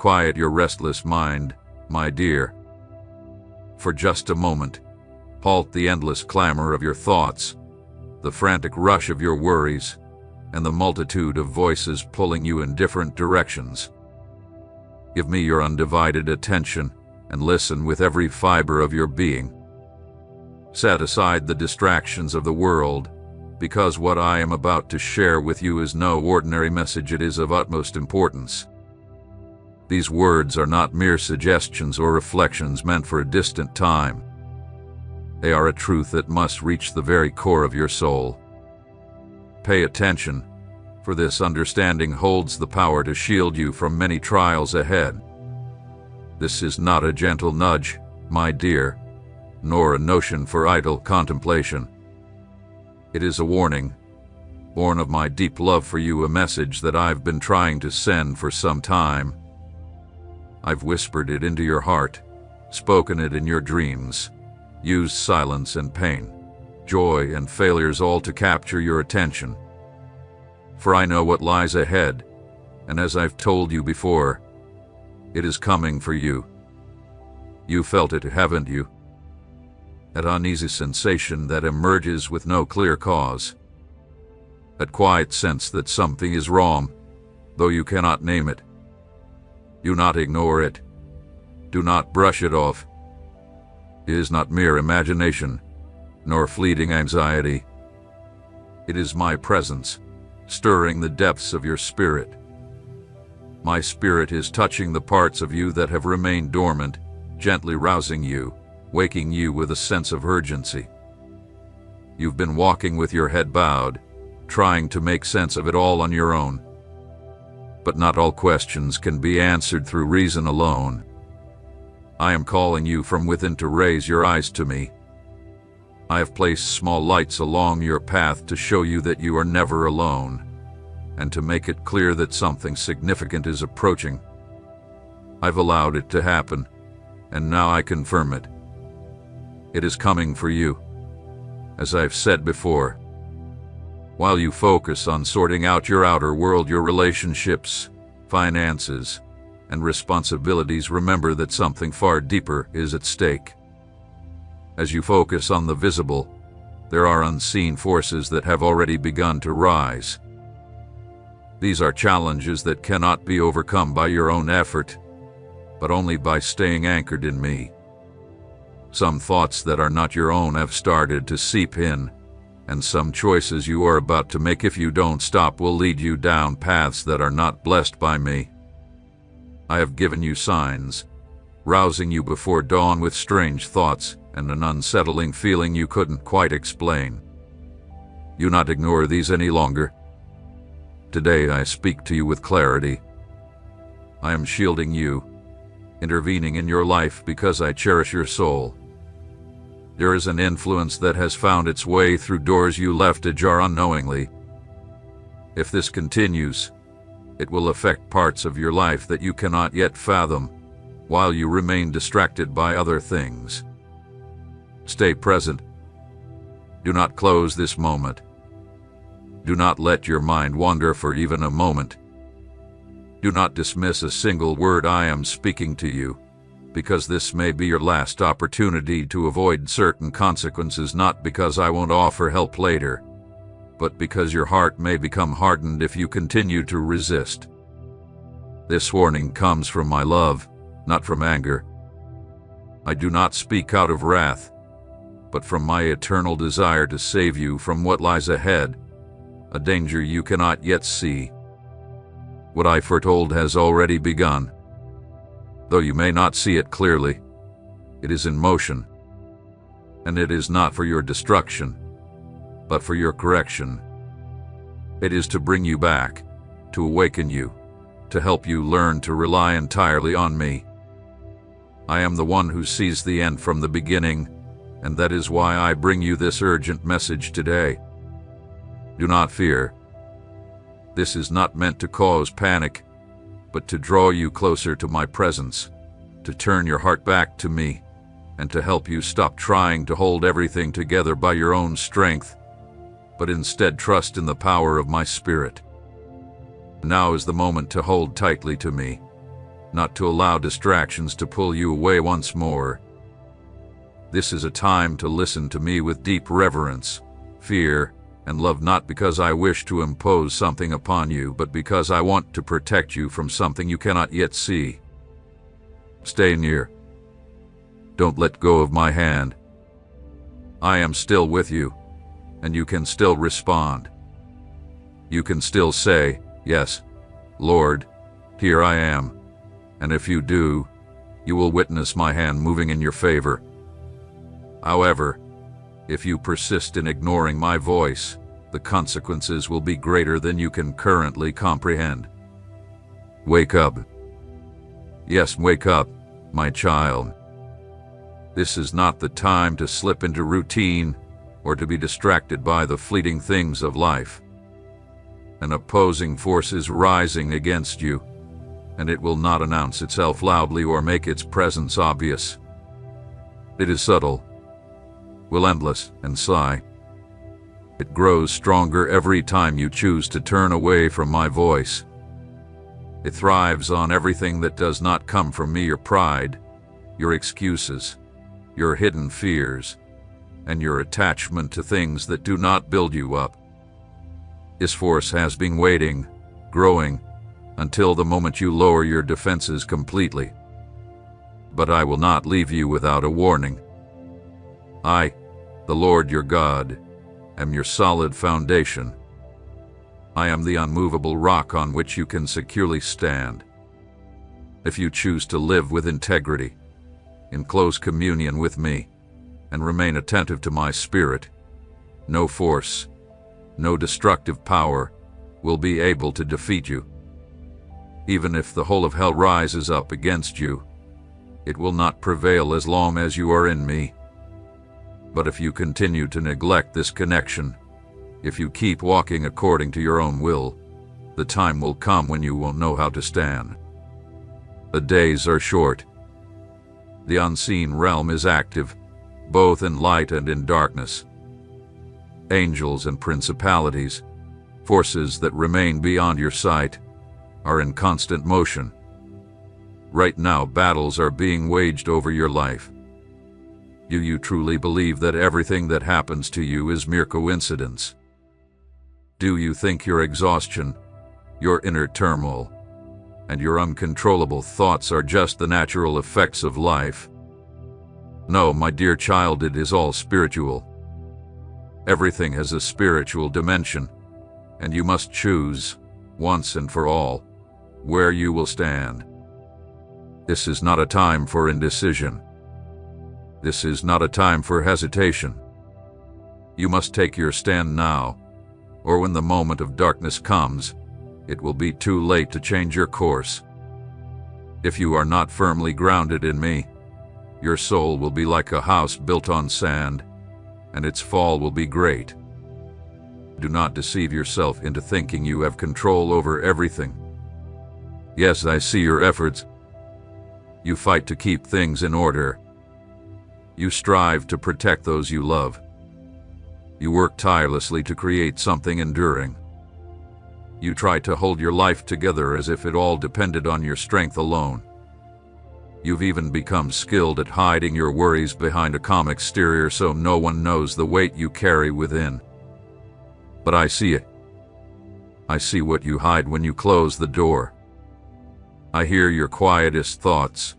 quiet your restless mind, my dear. For just a moment, halt the endless clamor of your thoughts, the frantic rush of your worries, and the multitude of voices pulling you in different directions. Give me your undivided attention and listen with every fiber of your being. Set aside the distractions of the world, because what I am about to share with you is no ordinary message. It is of utmost importance. These words are not mere suggestions or reflections meant for a distant time. They are a truth that must reach the very core of your soul. Pay attention, for this understanding holds the power to shield you from many trials ahead. This is not a gentle nudge, my dear, nor a notion for idle contemplation. It is a warning, born of my deep love for you, a message that I've been trying to send for some time. I've whispered it into your heart, spoken it in your dreams, used silence and pain, joy and failures, all to capture your attention. For I know what lies ahead, and as I've told you before, it is coming for you. You felt it, haven't you? That uneasy sensation that emerges with no clear cause. That quiet sense that something is wrong, though you cannot name it. Do not ignore it. Do not brush it off. It is not mere imagination, nor fleeting anxiety. It is my presence, stirring the depths of your spirit. My spirit is touching the parts of you that have remained dormant, gently rousing you, waking you with a sense of urgency. You've been walking with your head bowed, trying to make sense of it all on your own. But not all questions can be answered through reason alone. I am calling you from within to raise your eyes to me. I have placed small lights along your path to show you that you are never alone, and to make it clear that something significant is approaching. I've allowed it to happen, and now I confirm it. It is coming for you, as I've said before. While you focus on sorting out your outer world, your relationships, finances, and responsibilities, remember that something far deeper is at stake. As you focus on the visible, there are unseen forces that have already begun to rise. These are challenges that cannot be overcome by your own effort, but only by staying anchored in me. Some thoughts that are not your own have started to seep in, and some choices you are about to make, if you don't stop, will lead you down paths that are not blessed by me. I have given you signs, rousing you before dawn with strange thoughts and an unsettling feeling you couldn't quite explain. Do not ignore these any longer. Today I speak to you with clarity. I am shielding you, intervening in your life because I cherish your soul. There is an influence that has found its way through doors you left ajar unknowingly. If this continues, it will affect parts of your life that you cannot yet fathom, while you remain distracted by other things. Stay present. Do not close this moment. Do not let your mind wander for even a moment. Do not dismiss a single word I am speaking to you, because this may be your last opportunity to avoid certain consequences, not because I won't offer help later, but because your heart may become hardened if you continue to resist. This warning comes from my love, not from anger. I do not speak out of wrath, but from my eternal desire to save you from what lies ahead, a danger you cannot yet see. What I foretold has already begun. Though you may not see it clearly, it is in motion, and it is not for your destruction, but for your correction. It is to bring you back, to awaken you, to help you learn to rely entirely on me. I am the one who sees the end from the beginning, and that is why I bring you this urgent message today. Do not fear. This is not meant to cause panic, but to draw you closer to my presence, to turn your heart back to me, and to help you stop trying to hold everything together by your own strength, but instead trust in the power of my Spirit. Now is the moment to hold tightly to me, not to allow distractions to pull you away once more. This is a time to listen to me with deep reverence, fear, and love, not because I wish to impose something upon you, but because I want to protect you from something you cannot yet see. Stay near. Don't let go of my hand. I am still with you, and you can still respond. You can still say, "Yes, Lord, here I am," and if you do, you will witness my hand moving in your favor. However, if you persist in ignoring my voice, the consequences will be greater than you can currently comprehend. Wake up. Yes, wake up, my child. This is not the time to slip into routine or to be distracted by the fleeting things of life. An opposing force is rising against you, and it will not announce itself loudly or make its presence obvious. It is subtle, relentless, and sly. It grows stronger every time you choose to turn away from my voice. It thrives on everything that does not come from me: your pride, your excuses, your hidden fears, and your attachment to things that do not build you up. This force has been waiting, growing, until the moment you lower your defenses completely. But I will not leave you without a warning. I, the Lord your God, am your solid foundation. I am the unmovable rock on which you can securely stand. If you choose to live with integrity, in close communion with me, and remain attentive to my spirit, no force, no destructive power will be able to defeat you. Even if the whole of hell rises up against you, it will not prevail as long as you are in me. But if you continue to neglect this connection, if you keep walking according to your own will, the time will come when you won't know how to stand. The days are short. The unseen realm is active, both in light and in darkness. Angels and principalities, forces that remain beyond your sight, are in constant motion. Right now, battles are being waged over your life. Do you truly believe that everything that happens to you is mere coincidence? Do you think your exhaustion, your inner turmoil, and your uncontrollable thoughts are just the natural effects of life? No, my dear child, it is all spiritual. Everything has a spiritual dimension, and you must choose, once and for all, where you will stand. This is not a time for indecision. This is not a time for hesitation. You must take your stand now, or when the moment of darkness comes, it will be too late to change your course. If you are not firmly grounded in me, your soul will be like a house built on sand, and its fall will be great. Do not deceive yourself into thinking you have control over everything. Yes, I see your efforts. You fight to keep things in order. You strive to protect those you love. You work tirelessly to create something enduring. You try to hold your life together as if it all depended on your strength alone. You've even become skilled at hiding your worries behind a calm exterior so no one knows the weight you carry within. But I see it. I see what you hide when you close the door. I hear your quietest thoughts,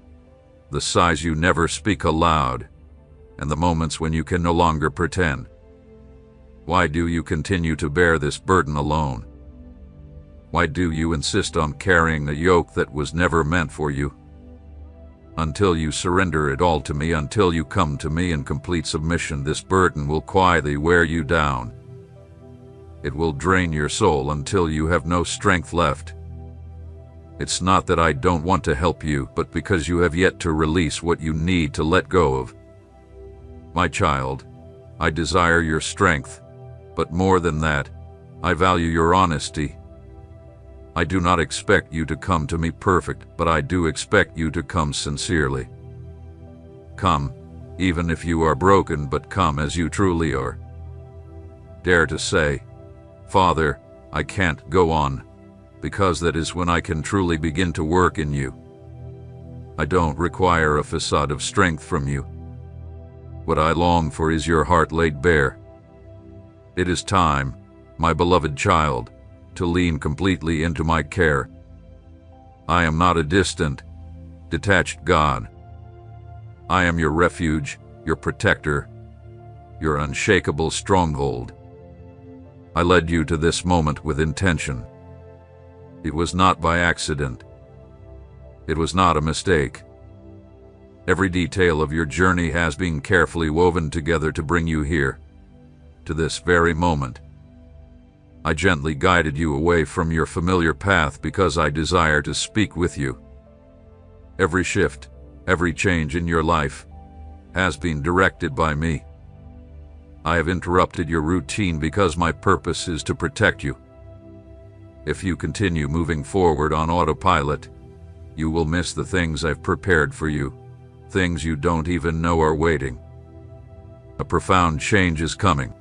the sighs you never speak aloud, and the moments when you can no longer pretend. Why do you continue to bear this burden alone? Why do you insist on carrying a yoke that was never meant for you? Until you surrender it all to me, until you come to me in complete submission, this burden will quietly wear you down. It will drain your soul until you have no strength left. It's not that I don't want to help you, but because you have yet to release what you need to let go of. My child, I desire your strength, but more than that, I value your honesty. I do not expect you to come to me perfect, but I do expect you to come sincerely. Come, even if you are broken, but come as you truly are. Dare to say, "Father, I can't go on," because that is when I can truly begin to work in you. I don't require a facade of strength from you. What I long for is your heart laid bare. It is time, my beloved child, to lean completely into my care. I am not a distant, detached God. I am your refuge, your protector, your unshakable stronghold. I led you to this moment with intention. It was not by accident. It was not a mistake. Every detail of your journey has been carefully woven together to bring you here, to this very moment. I gently guided you away from your familiar path because I desire to speak with you. Every shift, every change in your life has been directed by me. I have interrupted your routine because my purpose is to protect you. If you continue moving forward on autopilot, you will miss the things I've prepared for you, things you don't even know are waiting. A profound change is coming.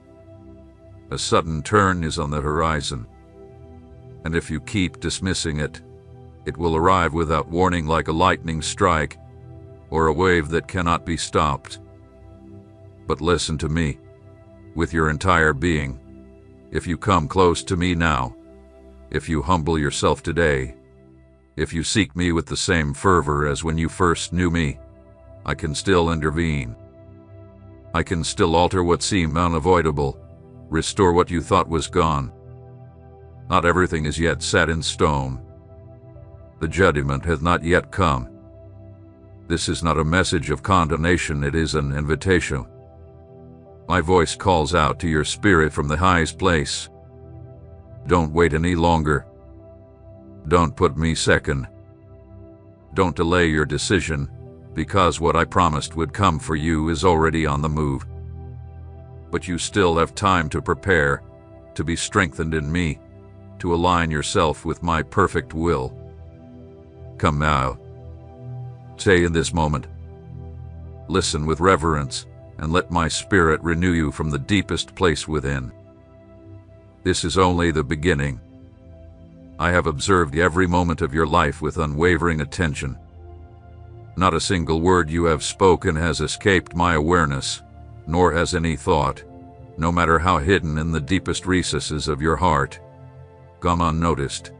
A sudden turn is on the horizon. And if you keep dismissing it, it will arrive without warning like a lightning strike or a wave that cannot be stopped. But listen to me, with your entire being. If you come close to me now, if you humble yourself today, if you seek me with the same fervor as when you first knew me, I can still intervene. I can still alter what seemed unavoidable, restore what you thought was gone. Not everything is yet set in stone. The judgment has not yet come. This is not a message of condemnation, it is an invitation. My voice calls out to your spirit from the highest place. Don't wait any longer. Don't put me second. Don't delay your decision, because what I promised would come for you is already on the move. But you still have time to prepare, to be strengthened in me, to align yourself with my perfect will. Come now. Stay in this moment. Listen with reverence, and let my spirit renew you from the deepest place within. This is only the beginning. I have observed every moment of your life with unwavering attention. Not a single word you have spoken has escaped my awareness, nor has any thought, no matter how hidden in the deepest recesses of your heart, gone unnoticed.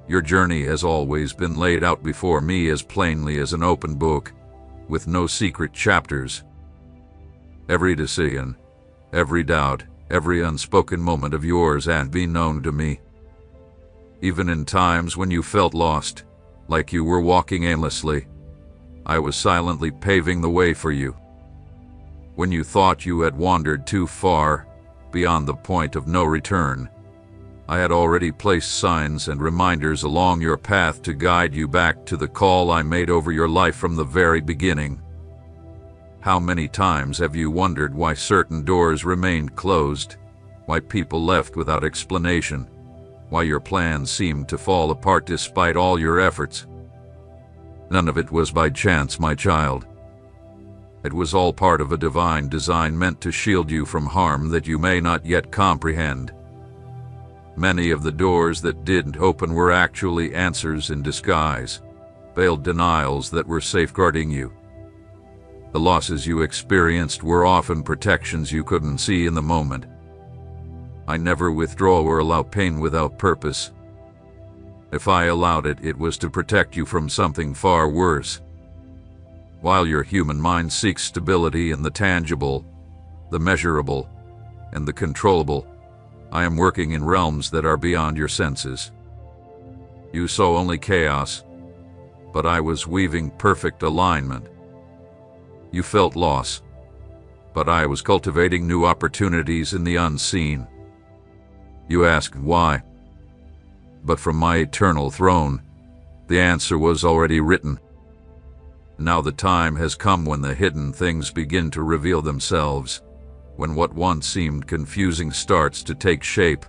Your journey has always been laid out before me as plainly as an open book, with no secret chapters. Every decision, every doubt, every unspoken moment of yours had been known to me. Even in times when you felt lost, like you were walking aimlessly, I was silently paving the way for you. When you thought you had wandered too far, beyond the point of no return, I had already placed signs and reminders along your path to guide you back to the call I made over your life from the very beginning. How many times have you wondered why certain doors remained closed, why people left without explanation, why your plans seemed to fall apart despite all your efforts? None of it was by chance, my child. It was all part of a divine design meant to shield you from harm that you may not yet comprehend. Many of the doors that didn't open were actually answers in disguise, veiled denials that were safeguarding you. The losses you experienced were often protections you couldn't see in the moment. I never withdraw or allow pain without purpose. If I allowed it, it was to protect you from something far worse. While your human mind seeks stability in the tangible, the measurable, and the controllable, I am working in realms that are beyond your senses. You saw only chaos, but I was weaving perfect alignment. You felt loss, but I was cultivating new opportunities in the unseen. You asked why, but from my eternal throne, the answer was already written. Now the time has come when the hidden things begin to reveal themselves, when what once seemed confusing starts to take shape,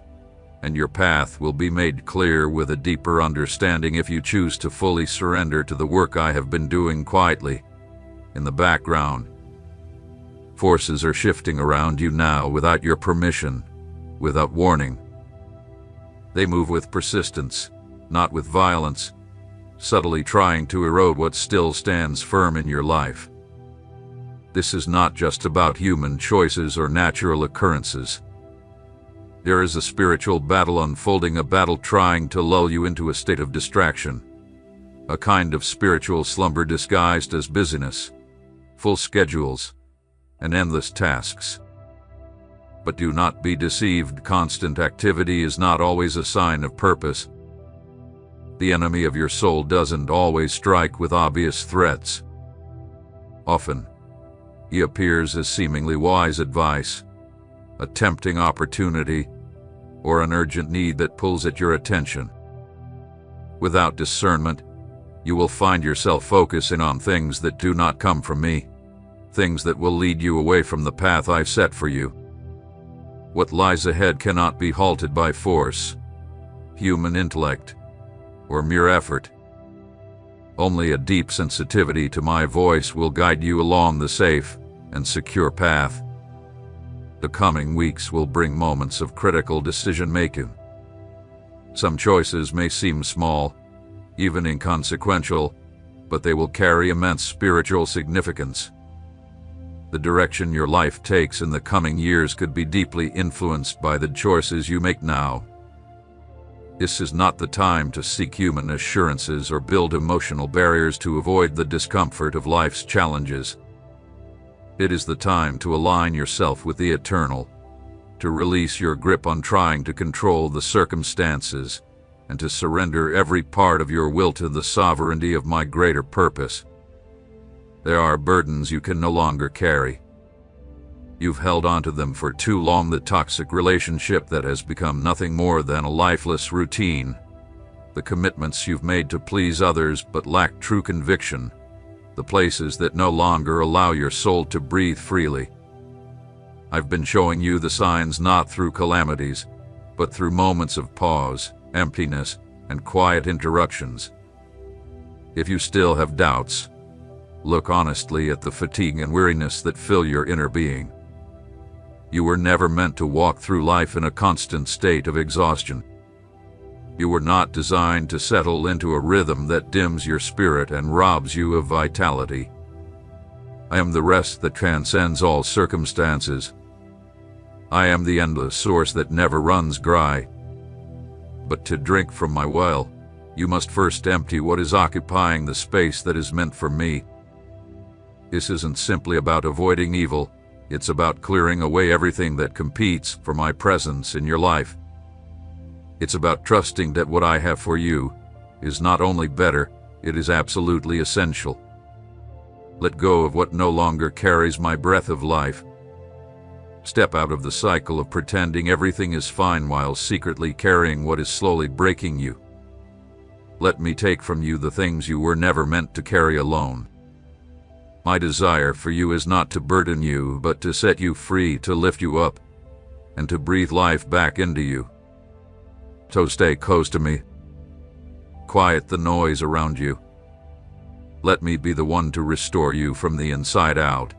and your path will be made clear with a deeper understanding if you choose to fully surrender to the work I have been doing quietly, in the background. Forces are shifting around you now without your permission, without warning. They move with persistence, not with violence, subtly trying to erode what still stands firm in your life. This is not just about human choices or natural occurrences. There is a spiritual battle unfolding, a battle trying to lull you into a state of distraction, a kind of spiritual slumber disguised as busyness, full schedules, and endless tasks. But do not be deceived. Constant activity is not always a sign of purpose. The enemy of your soul doesn't always strike with obvious threats. Often, he appears as seemingly wise advice, a tempting opportunity, or an urgent need that pulls at your attention. Without discernment, you will find yourself focusing on things that do not come from me, things that will lead you away from the path I've set for you. What lies ahead cannot be halted by force, human intellect, or mere effort. Only a deep sensitivity to my voice will guide you along the safe and secure path. The coming weeks will bring moments of critical decision-making. Some choices may seem small, even inconsequential, but they will carry immense spiritual significance. The direction your life takes in the coming years could be deeply influenced by the choices you make now. This is not the time to seek human assurances or build emotional barriers to avoid the discomfort of life's challenges. It is the time to align yourself with the eternal, to release your grip on trying to control the circumstances, and to surrender every part of your will to the sovereignty of my greater purpose. There are burdens you can no longer carry. You've held onto them for too long, the toxic relationship that has become nothing more than a lifeless routine, the commitments you've made to please others but lack true conviction, the places that no longer allow your soul to breathe freely. I've been showing you the signs not through calamities, but through moments of pause, emptiness, and quiet interruptions. If you still have doubts, look honestly at the fatigue and weariness that fill your inner being. You were never meant to walk through life in a constant state of exhaustion. You were not designed to settle into a rhythm that dims your spirit and robs you of vitality. I am the rest that transcends all circumstances. I am the endless source that never runs dry. But to drink from my well, you must first empty what is occupying the space that is meant for me. This isn't simply about avoiding evil, it's about clearing away everything that competes for my presence in your life. It's about trusting that what I have for you is not only better, it is absolutely essential. Let go of what no longer carries my breath of life. Step out of the cycle of pretending everything is fine while secretly carrying what is slowly breaking you. Let me take from you the things you were never meant to carry alone. My desire for you is not to burden you, but to set you free, to lift you up, and to breathe life back into you. So stay close to me. Quiet the noise around you. Let me be the one to restore you from the inside out.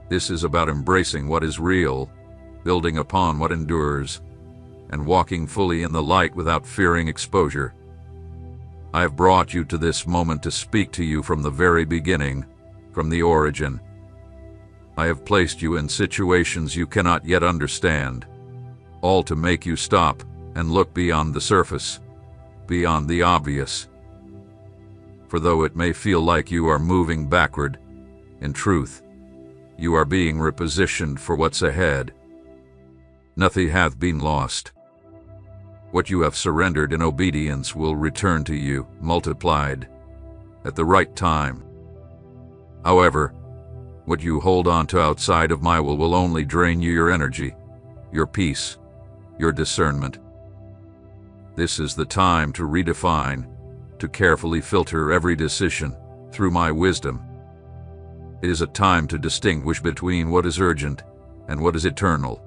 This is about embracing what is real, building upon what endures, and walking fully in the light without fearing exposure. I have brought you to this moment to speak to you from the very beginning, from the origin. I have placed you in situations you cannot yet understand, all to make you stop and look beyond the surface, beyond the obvious. For though it may feel like you are moving backward, in truth, you are being repositioned for what's ahead. Nothing hath been lost. What you have surrendered in obedience will return to you, multiplied, at the right time. However, what you hold on to outside of my will only drain you your energy, your peace, your discernment. This is the time to redefine, to carefully filter every decision through my wisdom. It is a time to distinguish between what is urgent and what is eternal.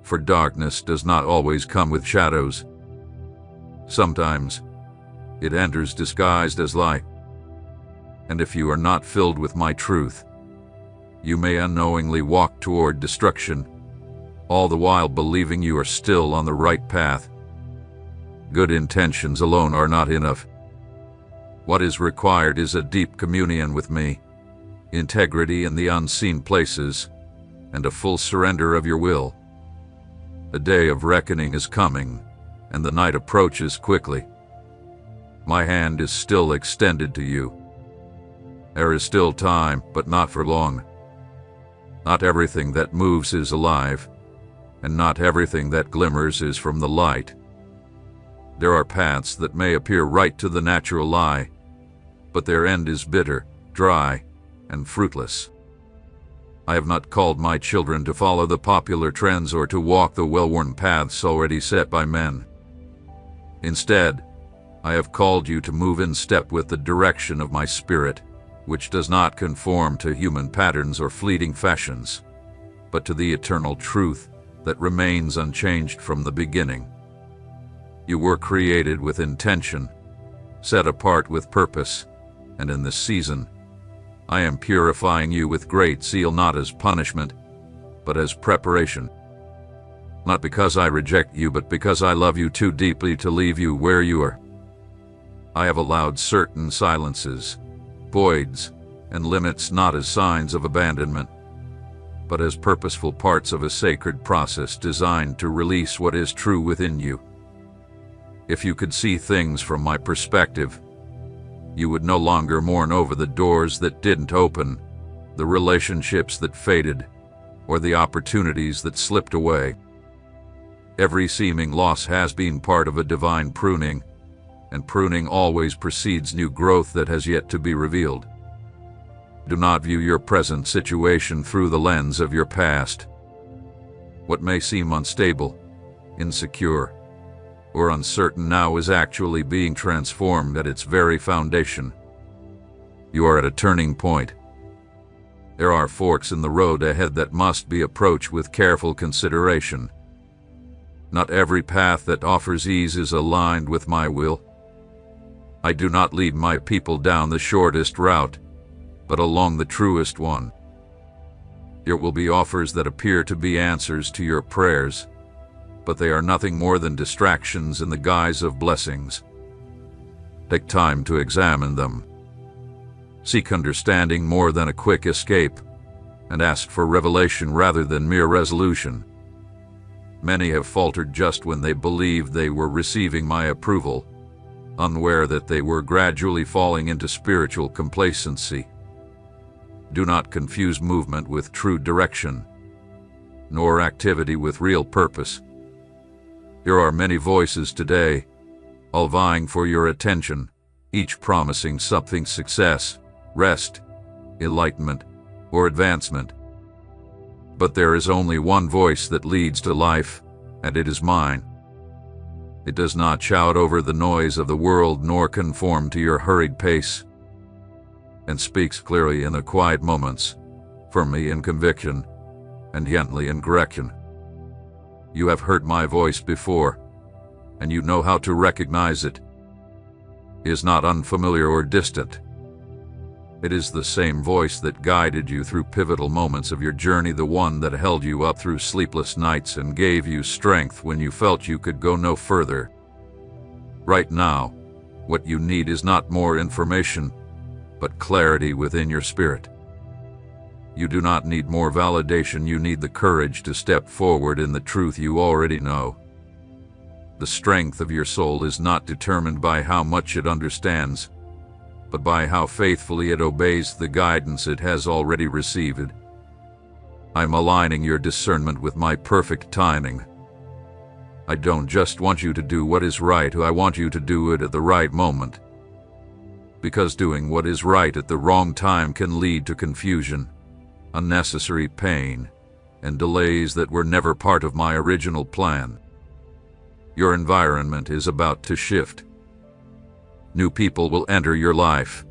For darkness does not always come with shadows. Sometimes it enters disguised as light. And if you are not filled with my truth, you may unknowingly walk toward destruction, all the while believing you are still on the right path. Good intentions alone are not enough. What is required is a deep communion with me, integrity in the unseen places, and a full surrender of your will. A day of reckoning is coming, and the night approaches quickly. My hand is still extended to you. There is still time, but not for long. Not everything that moves is alive, and not everything that glimmers is from the light. There are paths that may appear right to the natural eye, but their end is bitter, dry, and fruitless. I have not called my children to follow the popular trends or to walk the well-worn paths already set by men. Instead, I have called you to move in step with the direction of my Spirit, which does not conform to human patterns or fleeting fashions, but to the eternal truth that remains unchanged from the beginning. You were created with intention, set apart with purpose, and in this season, I am purifying you with great zeal, not as punishment, but as preparation. Not because I reject you, but because I love you too deeply to leave you where you are. I have allowed certain silences, voids, and limits not as signs of abandonment, but as purposeful parts of a sacred process designed to release what is true within you. If you could see things from my perspective, you would no longer mourn over the doors that didn't open, the relationships that faded, or the opportunities that slipped away. Every seeming loss has been part of a divine pruning, and pruning always precedes new growth that has yet to be revealed. Do not view your present situation through the lens of your past. What may seem unstable, insecure, or uncertain now is actually being transformed at its very foundation. You are at a turning point. There are forks in the road ahead that must be approached with careful consideration. Not every path that offers ease is aligned with my will. I do not lead my people down the shortest route, but along the truest one. There will be offers that appear to be answers to your prayers, but they are nothing more than distractions in the guise of blessings. Take time to examine them. Seek understanding more than a quick escape, and ask for revelation rather than mere resolution. Many have faltered just when they believed they were receiving my approval, unaware that they were gradually falling into spiritual complacency. Do not confuse movement with true direction, nor activity with real purpose. There are many voices today, all vying for your attention, each promising something: success, rest, enlightenment, or advancement. But there is only one voice that leads to life, and it is mine. It does not shout over the noise of the world nor conform to your hurried pace, and speaks clearly in the quiet moments, firmly in conviction, and gently in correction. You have heard my voice before, and you know how to recognize it. It is not unfamiliar or distant. It is the same voice that guided you through pivotal moments of your journey, the one that held you up through sleepless nights and gave you strength when you felt you could go no further. Right now, what you need is not more information, but clarity within your spirit. You do not need more validation, you need the courage to step forward in the truth you already know. The strength of your soul is not determined by how much it understands, but by how faithfully it obeys the guidance it has already received. I'm aligning your discernment with my perfect timing. I don't just want you to do what is right, I want you to do it at the right moment. Because doing what is right at the wrong time can lead to confusion, unnecessary pain, and delays that were never part of my original plan. Your environment is about to shift. New people will enter your life,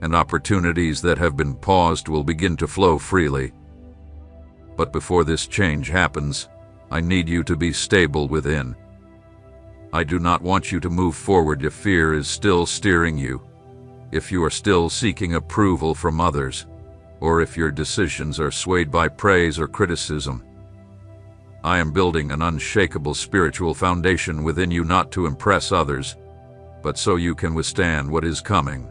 and opportunities that have been paused will begin to flow freely. But before this change happens, I need you to be stable within. I do not want you to move forward if fear is still steering you, if you are still seeking approval from others, or if your decisions are swayed by praise or criticism. I am building an unshakable spiritual foundation within you, not to impress others, but so you can withstand what is coming.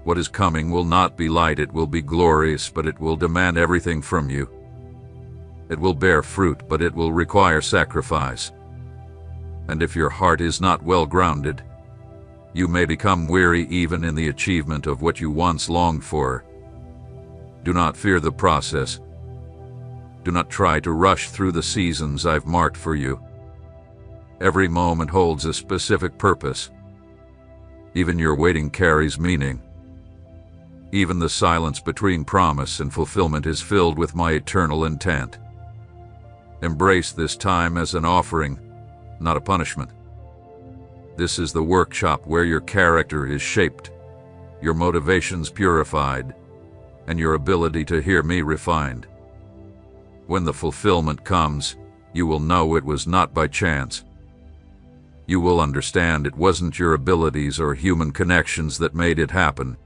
What is coming will not be light, it will be glorious, but it will demand everything from you. It will bear fruit, but it will require sacrifice. And if your heart is not well grounded, you may become weary even in the achievement of what you once longed for. Do not fear the process. Do not try to rush through the seasons I've marked for you. Every moment holds a specific purpose. Even your waiting carries meaning. Even the silence between promise and fulfillment is filled with my eternal intent. Embrace this time as an offering, not a punishment. This is the workshop where your character is shaped, your motivations purified, and your ability to hear me refined. When the fulfillment comes, you will know it was not by chance. You will understand it wasn't your abilities or human connections that made it happen.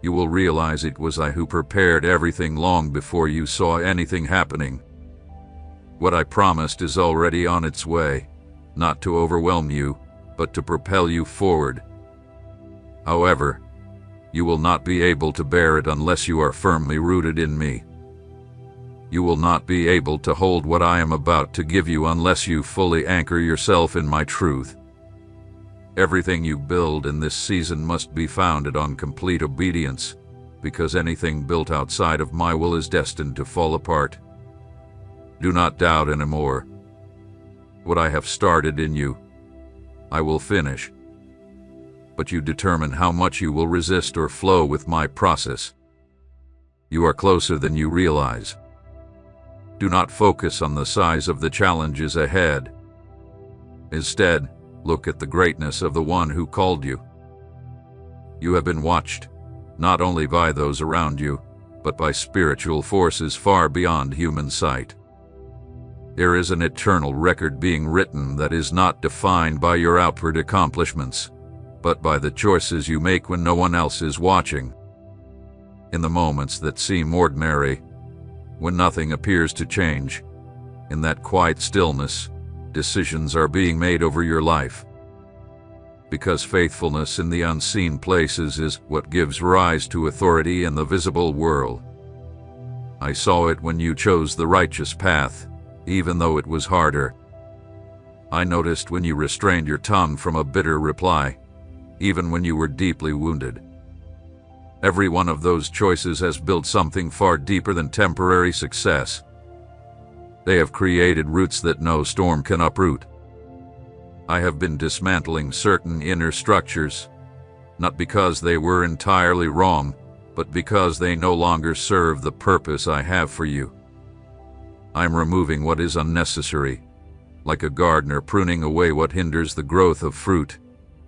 You will realize it was I who prepared everything long before you saw anything happening. What I promised is already on its way, not to overwhelm you, but to propel you forward. However, you will not be able to bear it unless you are firmly rooted in me. You will not be able to hold what I am about to give you unless you fully anchor yourself in my truth. Everything you build in this season must be founded on complete obedience, because anything built outside of my will is destined to fall apart. Do not doubt anymore. What I have started in you, I will finish. But you determine how much you will resist or flow with my process. You are closer than you realize. Do not focus on the size of the challenges ahead. Instead, look at the greatness of the one who called you. You have been watched, not only by those around you, but by spiritual forces far beyond human sight. There is an eternal record being written that is not defined by your outward accomplishments, but by the choices you make when no one else is watching. In the moments that seem ordinary, when nothing appears to change, in that quiet stillness, decisions are being made over your life. Because faithfulness in the unseen places is what gives rise to authority in the visible world. I saw it when you chose the righteous path, even though it was harder. I noticed when you restrained your tongue from a bitter reply, even when you were deeply wounded. Every one of those choices has built something far deeper than temporary success. They have created roots that no storm can uproot. I have been dismantling certain inner structures, not because they were entirely wrong, but because they no longer serve the purpose I have for you. I am removing what is unnecessary, like a gardener pruning away what hinders the growth of fruit,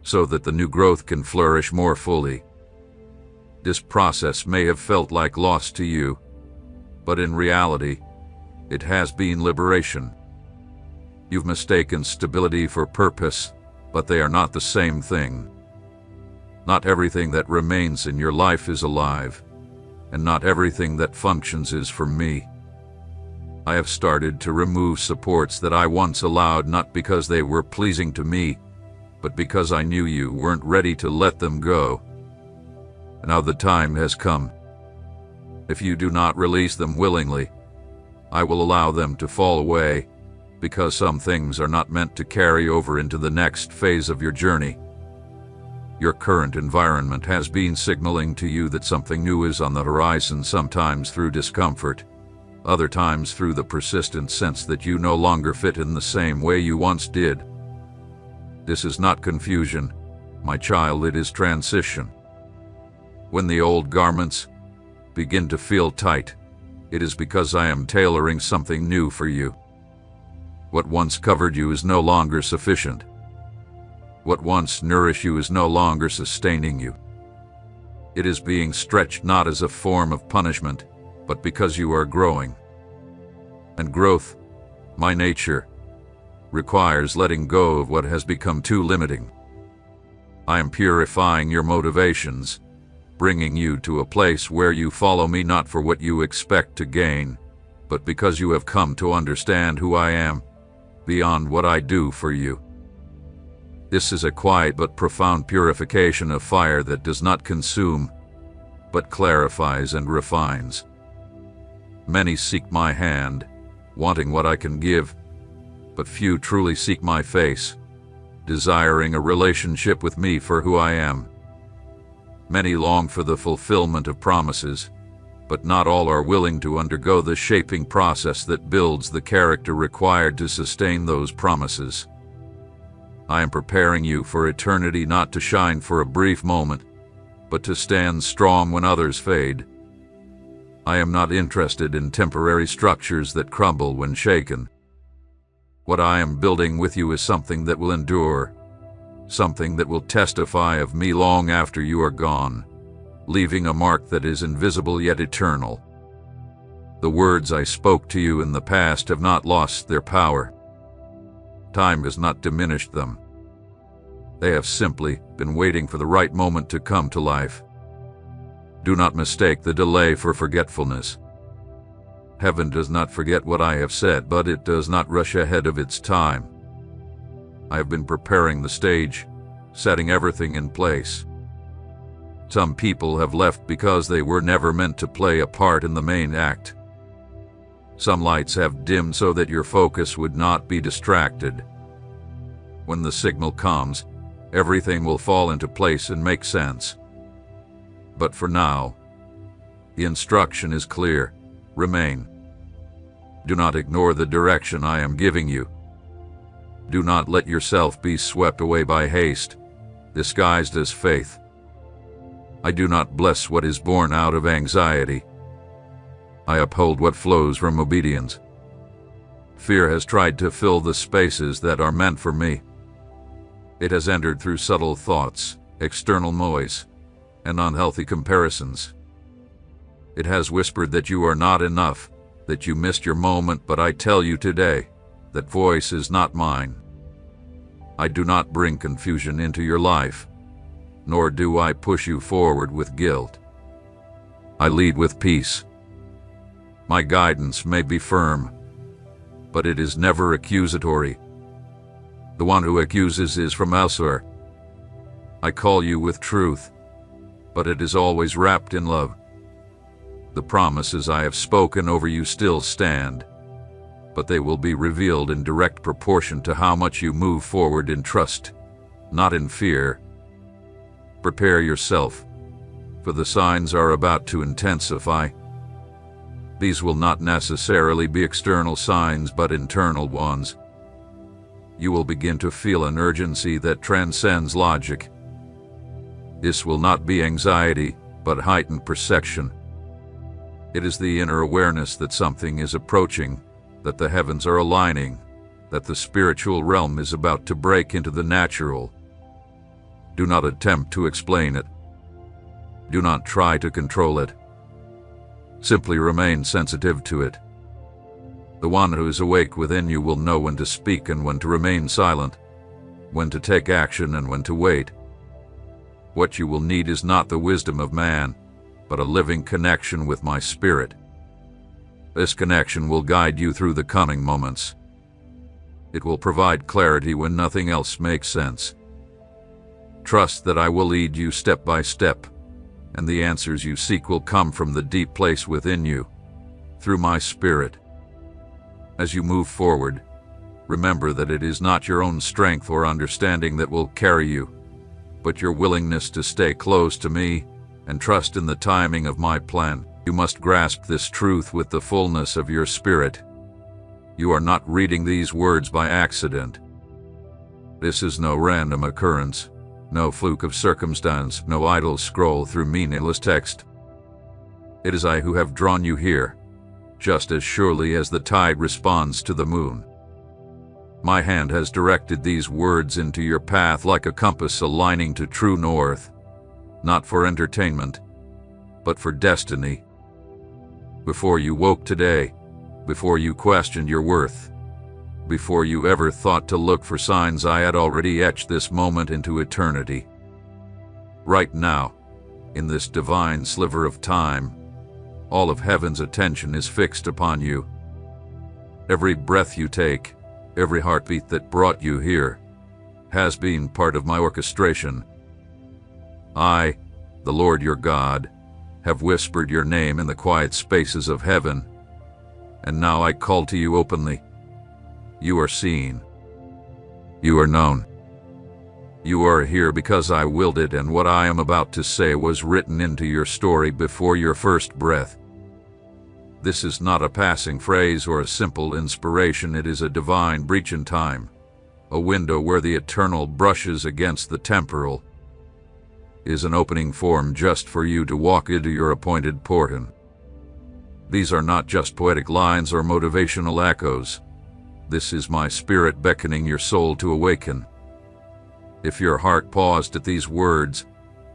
so that the new growth can flourish more fully. This process may have felt like loss to you, but in reality, it has been liberation. You've mistaken stability for purpose, but they are not the same thing. Not everything that remains in your life is alive, and not everything that functions is for me. I have started to remove supports that I once allowed not because they were pleasing to me, but because I knew you weren't ready to let them go. Now the time has come. If you do not release them willingly, I will allow them to fall away, because some things are not meant to carry over into the next phase of your journey. Your current environment has been signaling to you that something new is on the horizon, sometimes through discomfort, other times through the persistent sense that you no longer fit in the same way you once did. This is not confusion, my child, it is transition. When the old garments begin to feel tight, it is because I am tailoring something new for you. What once covered you is no longer sufficient. What once nourished you is no longer sustaining you. It is being stretched not as a form of punishment, but because you are growing. And growth, my nature, requires letting go of what has become too limiting. I am purifying your motivations, bringing you to a place where you follow me not for what you expect to gain, but because you have come to understand who I am, beyond what I do for you. This is a quiet but profound purification of fire that does not consume, but clarifies and refines. Many seek my hand, wanting what I can give, but few truly seek my face, desiring a relationship with me for who I am. Many long for the fulfillment of promises, but not all are willing to undergo the shaping process that builds the character required to sustain those promises. I am preparing you for eternity, not to shine for a brief moment, but to stand strong when others fade. I am not interested in temporary structures that crumble when shaken. What I am building with you is something that will endure, something that will testify of me long after you are gone, leaving a mark that is invisible yet eternal. The words I spoke to you in the past have not lost their power. Time has not diminished them. They have simply been waiting for the right moment to come to life. Do not mistake the delay for forgetfulness. Heaven does not forget what I have said, but it does not rush ahead of its time. I have been preparing the stage, setting everything in place. Some people have left because they were never meant to play a part in the main act. Some lights have dimmed so that your focus would not be distracted. When the signal comes, everything will fall into place and make sense. But for now, the instruction is clear: remain. Do not ignore the direction I am giving you. Do not let yourself be swept away by haste, disguised as faith. I do not bless what is born out of anxiety. I uphold what flows from obedience. Fear has tried to fill the spaces that are meant for me. It has entered through subtle thoughts, external noise, and unhealthy comparisons. It has whispered that you are not enough, that you missed your moment, but I tell you today, that voice is not mine. I do not bring confusion into your life, nor do I push you forward with guilt. I lead with peace. My guidance may be firm, but it is never accusatory. The one who accuses is from elsewhere. I call you with truth, but it is always wrapped in love. The promises I have spoken over you still stand, but they will be revealed in direct proportion to how much you move forward in trust, not in fear. Prepare yourself, for the signs are about to intensify. These will not necessarily be external signs, but internal ones. You will begin to feel an urgency that transcends logic. This will not be anxiety, but heightened perception. It is the inner awareness that something is approaching, that the heavens are aligning, that the spiritual realm is about to break into the natural. Do not attempt to explain it. Do not try to control it. Simply remain sensitive to it. The one who is awake within you will know when to speak and when to remain silent, when to take action and when to wait. What you will need is not the wisdom of man, but a living connection with my spirit. This connection will guide you through the coming moments. It will provide clarity when nothing else makes sense. Trust that I will lead you step by step, and the answers you seek will come from the deep place within you, through my spirit. As you move forward, remember that it is not your own strength or understanding that will carry you, but your willingness to stay close to me and trust in the timing of my plan. You must grasp this truth with the fullness of your spirit. You are not reading these words by accident. This is no random occurrence, no fluke of circumstance, no idle scroll through meaningless text. It is I who have drawn you here, just as surely as the tide responds to the moon. My hand has directed these words into your path like a compass aligning to true north, not for entertainment, but for destiny. Before you woke today, before you questioned your worth, before you ever thought to look for signs, I had already etched this moment into eternity. Right now, in this divine sliver of time, all of heaven's attention is fixed upon you. Every breath you take, every heartbeat that brought you here, has been part of my orchestration. I, the Lord your God, have whispered your name in the quiet spaces of heaven, and now I call to you openly. You are seen. You are known. You are here because I willed it, and what I am about to say was written into your story before your first breath. This is not a passing phrase or a simple inspiration. It is a divine breach in time, a window where the eternal brushes against the temporal. Is an opening formed just for you to walk into your appointed portion. These are not just poetic lines or motivational echoes. This is my spirit beckoning your soul to awaken. If your heart paused at these words,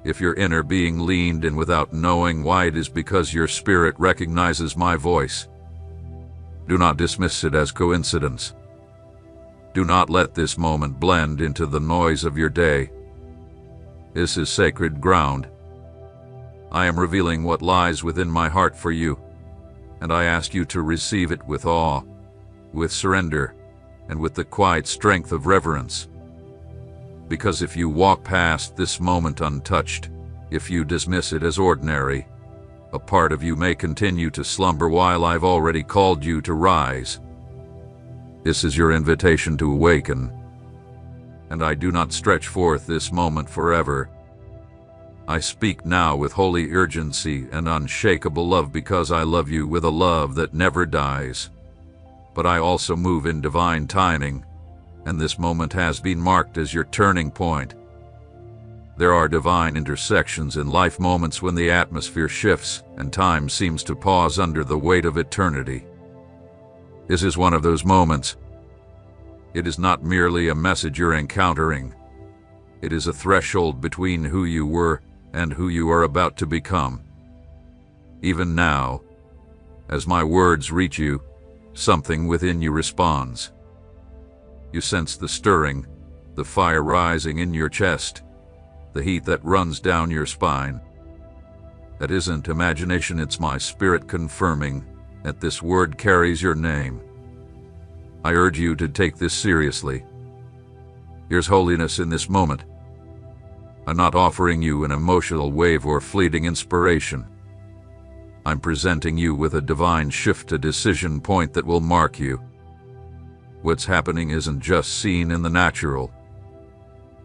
if your inner being leaned in without knowing why, it is because your spirit recognizes my voice. Do not dismiss it as coincidence. Do not let this moment blend into the noise of your day. This is sacred ground. I am revealing what lies within my heart for you, and I ask you to receive it with awe, with surrender, and with the quiet strength of reverence. Because if you walk past this moment untouched, if you dismiss it as ordinary, a part of you may continue to slumber while I've already called you to rise. This is your invitation to awaken, and I do not stretch forth this moment forever. I speak now with holy urgency and unshakable love because I love you with a love that never dies. But I also move in divine timing, and this moment has been marked as your turning point. There are divine intersections in life, moments when the atmosphere shifts and time seems to pause under the weight of eternity. This is one of those moments. It is not merely a message you're encountering. It is a threshold between who you were and who you are about to become. Even now, as my words reach you, something within you responds. You sense the stirring, the fire rising in your chest, the heat that runs down your spine. That isn't imagination, it's my spirit confirming that this word carries your name. I urge you to take this seriously. Here's holiness in this moment. I'm not offering you an emotional wave or fleeting inspiration. I'm presenting you with a divine shift, a decision point that will mark you. What's happening isn't just seen in the natural.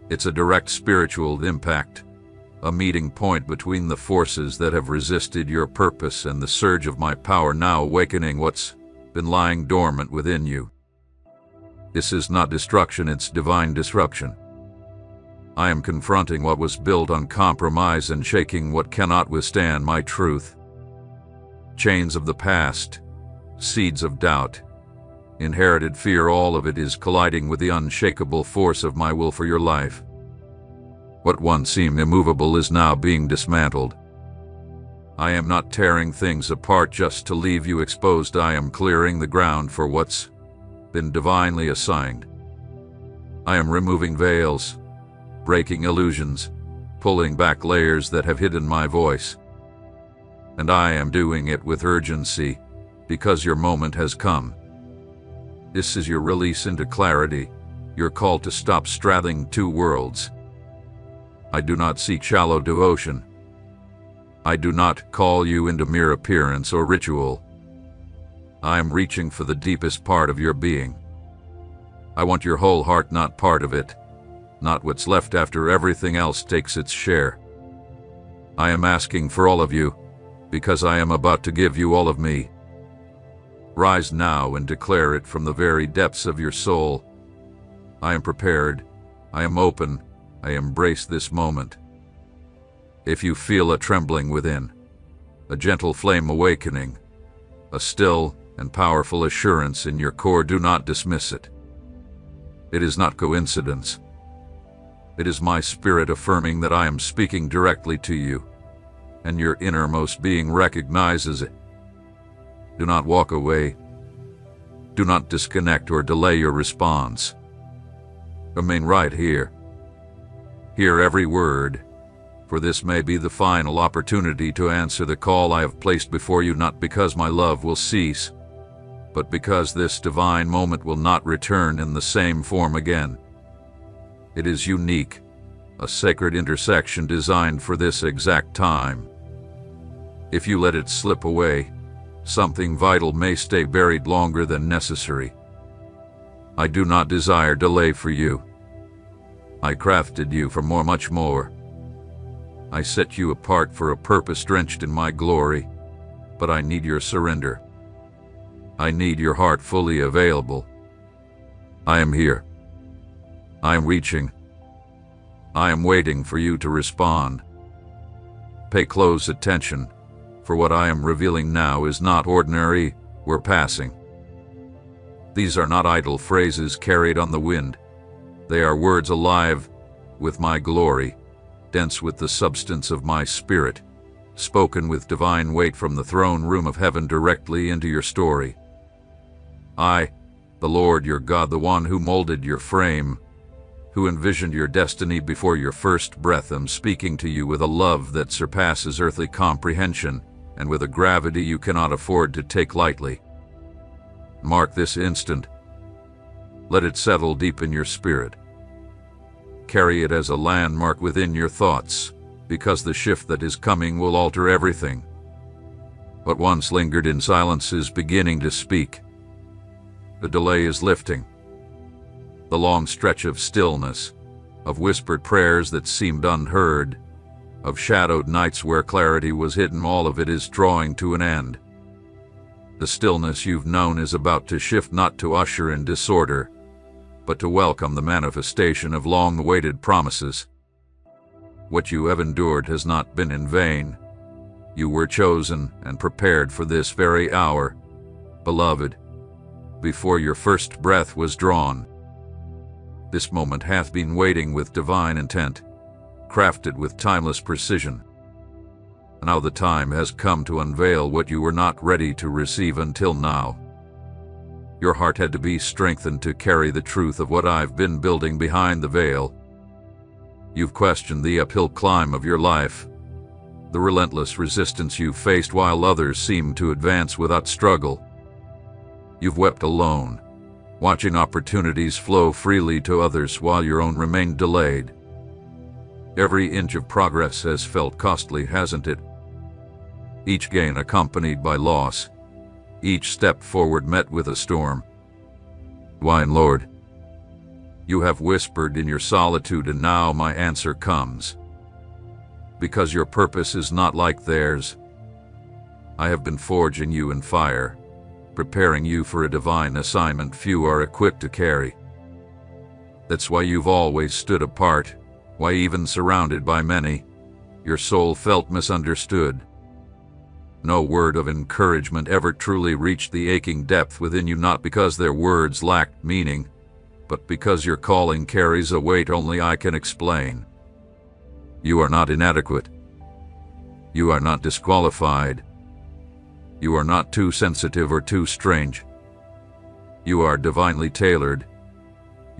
It's a direct spiritual impact, a meeting point between the forces that have resisted your purpose and the surge of my power now awakening what's been lying dormant within you. This is not destruction, it's divine disruption. I am confronting what was built on compromise and shaking what cannot withstand my truth. Chains of the past, seeds of doubt, inherited fear, all of it is colliding with the unshakable force of my will for your life. What once seemed immovable is now being dismantled. I am not tearing things apart just to leave you exposed. I am clearing the ground for what's been divinely assigned. I am removing veils, breaking illusions, pulling back layers that have hidden my voice. And I am doing it with urgency, because your moment has come. This is your release into clarity, your call to stop straddling two worlds. I do not seek shallow devotion. I do not call you into mere appearance or ritual. I am reaching for the deepest part of your being. I want your whole heart, not part of it, not what's left after everything else takes its share. I am asking for all of you, because I am about to give you all of me. Rise now and declare it from the very depths of your soul. I am prepared. I am open. I embrace this moment. If you feel a trembling within, a gentle flame awakening, a still and powerful assurance in your core, do not dismiss it. It is not coincidence. It is my spirit affirming that I am speaking directly to you, and your innermost being recognizes it. Do not walk away. Do not disconnect or delay your response. Remain right here. Hear every word, for this may be the final opportunity to answer the call I have placed before you, not because my love will cease, but because this divine moment will not return in the same form again. It is unique, a sacred intersection designed for this exact time. If you let it slip away, something vital may stay buried longer than necessary. I do not desire delay for you. I crafted you for much more. I set you apart for a purpose drenched in my glory, but I need your surrender. I need your heart fully available. I am here. I am reaching. I am waiting for you to respond. Pay close attention, for what I am revealing now is not ordinary or passing. These are not idle phrases carried on the wind. They are words alive with my glory, dense with the substance of my spirit, spoken with divine weight from the throne room of heaven directly into your story. I, the Lord your God, the one who molded your frame, who envisioned your destiny before your first breath, am speaking to you with a love that surpasses earthly comprehension and with a gravity you cannot afford to take lightly. Mark this instant. Let it settle deep in your spirit. Carry it as a landmark within your thoughts, because the shift that is coming will alter everything. What once lingered in silence is beginning to speak. The delay is lifting. The long stretch of stillness, of whispered prayers that seemed unheard, of shadowed nights where clarity was hidden, all of it is drawing to an end. The stillness you've known is about to shift, not to usher in disorder, but to welcome the manifestation of long-awaited promises. What you have endured has not been in vain. You were chosen and prepared for this very hour, beloved, before your first breath was drawn. This moment hath been waiting with divine intent, crafted with timeless precision. Now the time has come to unveil what you were not ready to receive until now. Your heart had to be strengthened to carry the truth of what I've been building behind the veil. You've questioned the uphill climb of your life, the relentless resistance you faced while others seemed to advance without struggle. You've wept alone, watching opportunities flow freely to others while your own remained delayed. Every inch of progress has felt costly, hasn't it? Each gain accompanied by loss, each step forward met with a storm. Why, Lord, you have whispered in your solitude, and now my answer comes. Because your purpose is not like theirs. I have been forging you in fire, preparing you for a divine assignment few are equipped to carry. That's why you've always stood apart, why even surrounded by many, your soul felt misunderstood. No word of encouragement ever truly reached the aching depth within you, not because their words lacked meaning, but because your calling carries a weight only I can explain. You are not inadequate. You are not disqualified. You are not too sensitive or too strange. You are divinely tailored,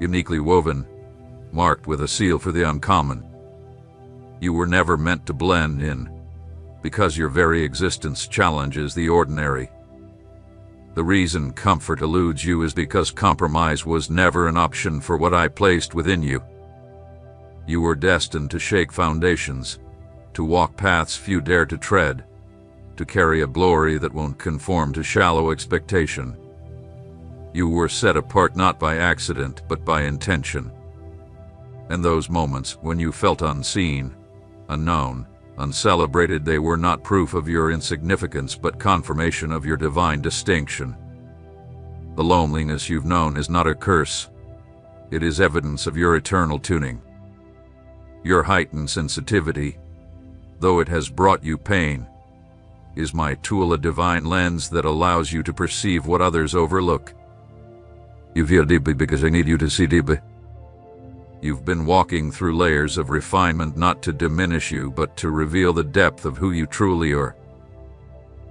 uniquely woven, marked with a seal for the uncommon. You were never meant to blend in, because your very existence challenges the ordinary. The reason comfort eludes you is because compromise was never an option for what I placed within you. You were destined to shake foundations, to walk paths few dare to tread, to carry a glory that won't conform to shallow expectation. You were set apart not by accident, but by intention. And those moments when you felt unseen, unknown, uncelebrated, they were not proof of your insignificance, but confirmation of your divine distinction. The loneliness you've known is not a curse. It is evidence of your eternal tuning. Your heightened sensitivity, though it has brought you pain, is my tool, a divine lens that allows you to perceive what others overlook. You feel deeply because I need you to see deeply. You've been walking through layers of refinement, not to diminish you, but to reveal the depth of who you truly are.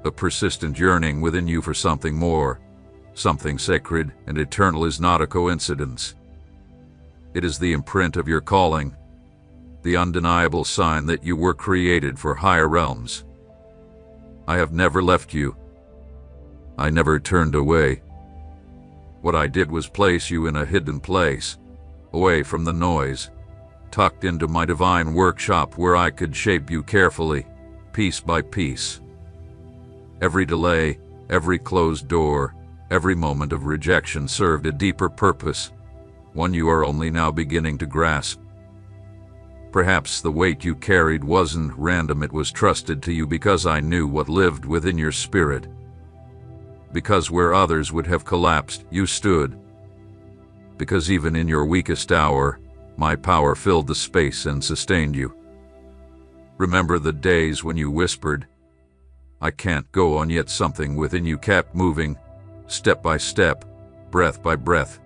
A persistent yearning within you for something more, something sacred and eternal, is not a coincidence. It is the imprint of your calling, the undeniable sign that you were created for higher realms. I have never left you. I never turned away. What I did was place you in a hidden place, away from the noise, tucked into my divine workshop where I could shape you carefully, piece by piece. Every delay, every closed door, every moment of rejection served a deeper purpose, one you are only now beginning to grasp. Perhaps the weight you carried wasn't random, it was trusted to you because I knew what lived within your spirit. Because where others would have collapsed, you stood. Because even in your weakest hour, my power filled the space and sustained you. Remember the days when you whispered, "I can't go on," yet something within you kept moving, step by step, breath by breath.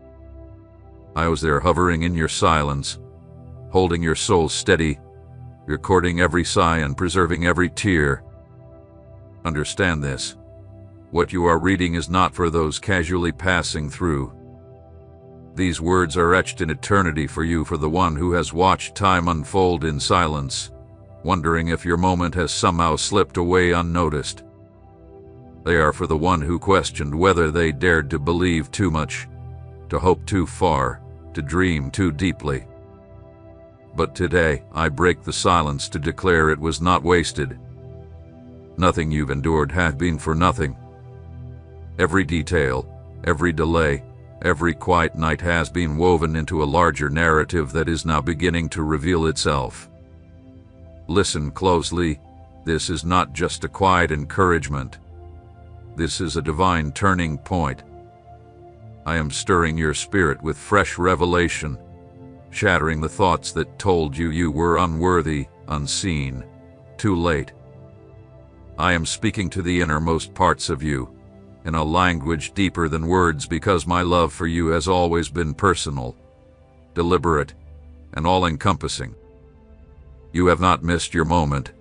I was there hovering in your silence, holding your soul steady, recording every sigh and preserving every tear. Understand this. What you are reading is not for those casually passing through. These words are etched in eternity for you, for the one who has watched time unfold in silence, wondering if your moment has somehow slipped away unnoticed. They are for the one who questioned whether they dared to believe too much, to hope too far, to dream too deeply. But today, I break the silence to declare it was not wasted. Nothing you've endured has been for nothing. Every detail, every delay, every quiet night has been woven into a larger narrative that is now beginning to reveal itself. Listen closely. This is not just a quiet encouragement. This is a divine turning point. I am stirring your spirit with fresh revelation, shattering the thoughts that told you you were unworthy, unseen, too late. I am speaking to the innermost parts of you, in a language deeper than words, because my love for you has always been personal, deliberate, and all-encompassing. You have not missed your moment.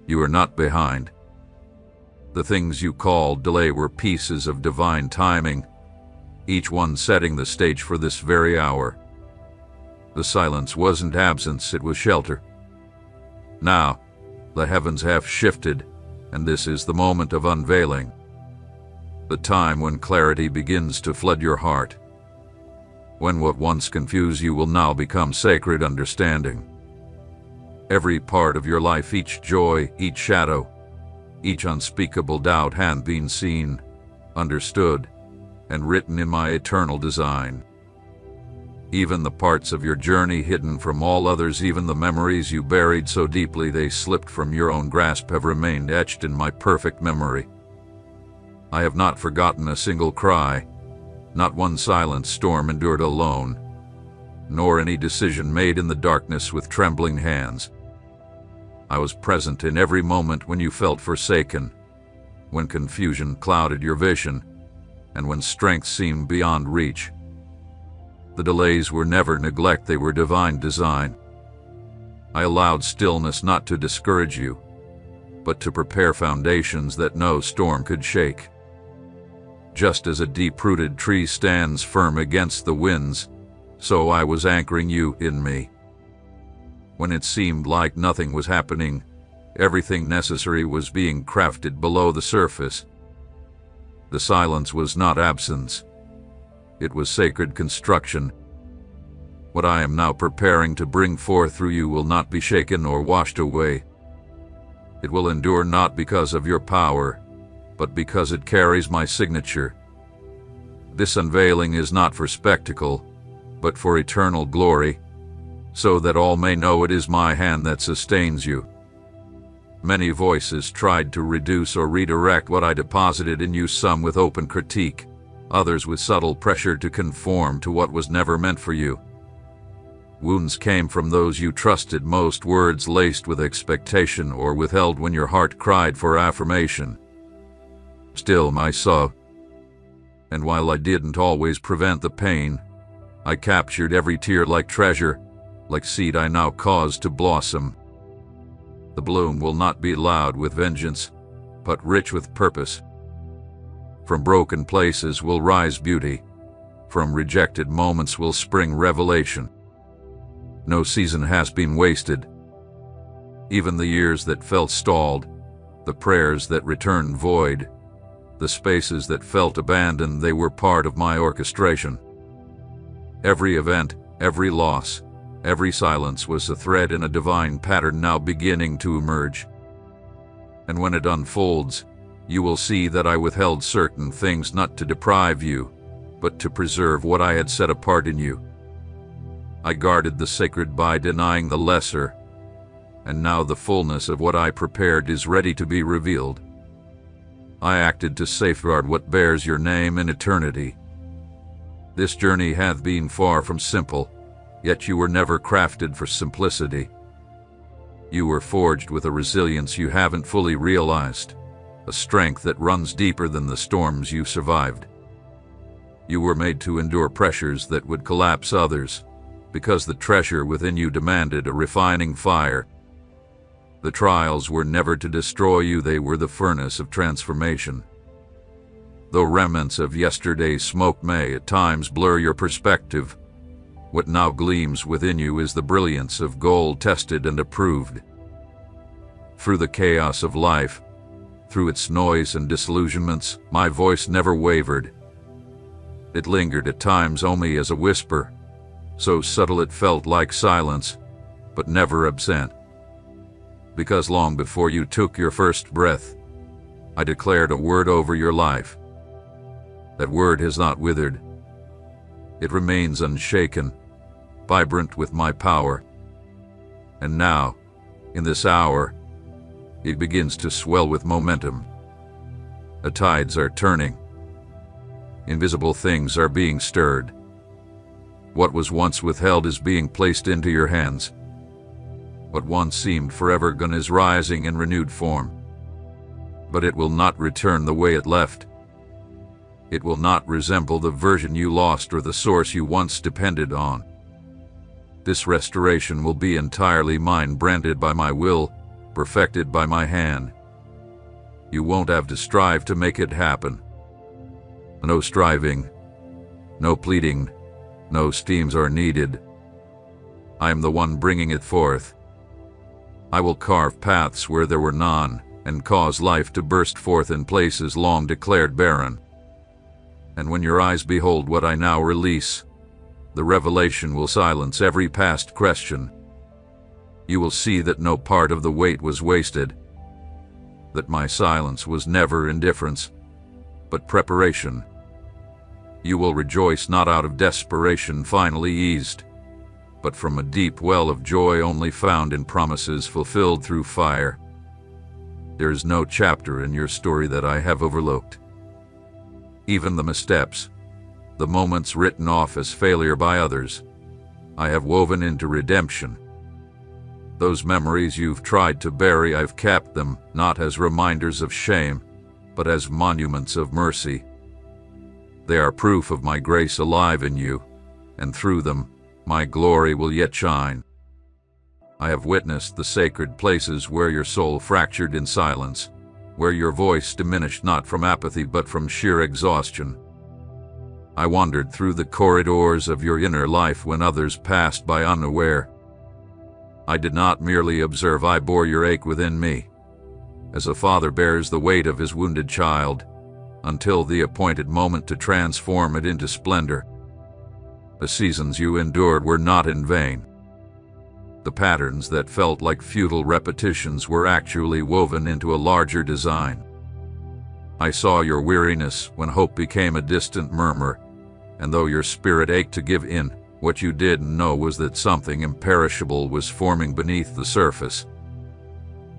You are not behind. The things you called delay were pieces of divine timing, each one setting the stage for this very hour. The silence wasn't absence, it was shelter. Now, the heavens have shifted, and this is the moment of unveiling. The time when clarity begins to flood your heart. When what once confused you will now become sacred understanding. Every part of your life, each joy, each shadow, each unspeakable doubt had been seen, understood, and written in my eternal design. Even the parts of your journey hidden from all others, even the memories you buried so deeply they slipped from your own grasp, have remained etched in my perfect memory. I have not forgotten a single cry, not one silent storm endured alone, nor any decision made in the darkness with trembling hands. I was present in every moment when you felt forsaken, when confusion clouded your vision, and when strength seemed beyond reach. The delays were never neglect, they were divine design. I allowed stillness not to discourage you, but to prepare foundations that no storm could shake. Just as a deep-rooted tree stands firm against the winds, so I was anchoring you in me. When it seemed like nothing was happening, everything necessary was being crafted below the surface. The silence was not absence. It was sacred construction. What I am now preparing to bring forth through you will not be shaken or washed away. It will endure not because of your power, but because it carries my signature. This unveiling is not for spectacle, but for eternal glory, so that all may know it is my hand that sustains you. Many voices tried to reduce or redirect what I deposited in you, some with open critique, others with subtle pressure to conform to what was never meant for you. Wounds came from those you trusted most, words laced with expectation or withheld when your heart cried for affirmation. Still, I saw, and while I didn't always prevent the pain, I captured every tear like treasure, like seed I now cause to blossom. The bloom will not be loud with vengeance, but rich with purpose. From broken places will rise beauty. From rejected moments will spring revelation. No season has been wasted. Even the years that felt stalled, the prayers that returned void, the spaces that felt abandoned, they were part of my orchestration. Every event, every loss, Every silence was a thread in a divine pattern now beginning to emerge. And when it unfolds, you will see that I withheld certain things not to deprive you, but to preserve what I had set apart in you. I guarded the sacred by denying the lesser, and now the fullness of what I prepared is ready to be revealed. I acted to safeguard what bears your name in eternity. This journey hath been far from simple, yet you were never crafted for simplicity. You were forged with a resilience you haven't fully realized, a strength that runs deeper than the storms you survived. You were made to endure pressures that would collapse others, because the treasure within you demanded a refining fire. The trials were never to destroy you, they were the furnace of transformation. Though remnants of yesterday's smoke may at times blur your perspective, what now gleams within you is the brilliance of gold tested and approved. Through the chaos of life, through its noise and disillusionments, my voice never wavered. It lingered at times only as a whisper, so subtle it felt like silence, but never absent. Because long before you took your first breath, I declared a word over your life. That word has not withered. It remains unshaken, vibrant with my power. And now, in this hour, it begins to swell with momentum. The tides are turning. Invisible things are being stirred. What was once withheld is being placed into your hands. What once seemed forever gone is rising in renewed form. But it will not return the way it left. It will not resemble the version you lost or the source you once depended on. This restoration will be entirely mine, branded by my will, perfected by my hand. You won't have to strive to make it happen. No striving, no pleading, no schemes are needed. I am the one bringing it forth. I will carve paths where there were none, and cause life to burst forth in places long declared barren. And when your eyes behold what I now release, the revelation will silence every past question. You will see that no part of the weight was wasted, that my silence was never indifference, but preparation. You will rejoice not out of desperation finally eased, but from a deep well of joy only found in promises fulfilled through fire. There is no chapter in your story that I have overlooked. Even the missteps, the moments written off as failure by others, I have woven into redemption. Those memories you've tried to bury, I've kept them, not as reminders of shame, but as monuments of mercy. They are proof of my grace alive in you, and through them, my glory will yet shine. I have witnessed the sacred places where your soul fractured in silence, where your voice diminished not from apathy but from sheer exhaustion. I wandered through the corridors of your inner life when others passed by unaware. I did not merely observe, I bore your ache within me, as a father bears the weight of his wounded child, until the appointed moment to transform it into splendor. The seasons you endured were not in vain. The patterns that felt like futile repetitions were actually woven into a larger design. I saw your weariness when hope became a distant murmur, and though your spirit ached to give in, what you didn't know was that something imperishable was forming beneath the surface.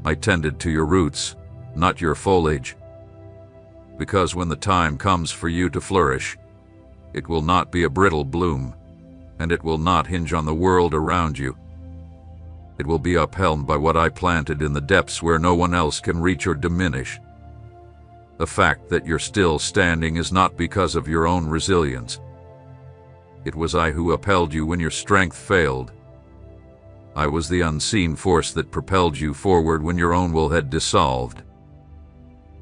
I tended to your roots, not your foliage. Because when the time comes for you to flourish, it will not be a brittle bloom, and it will not hinge on the world around you. It will be upheld by what I planted in the depths where no one else can reach or diminish. The fact that you're still standing is not because of your own resilience. It was I who upheld you when your strength failed. I was the unseen force that propelled you forward when your own will had dissolved.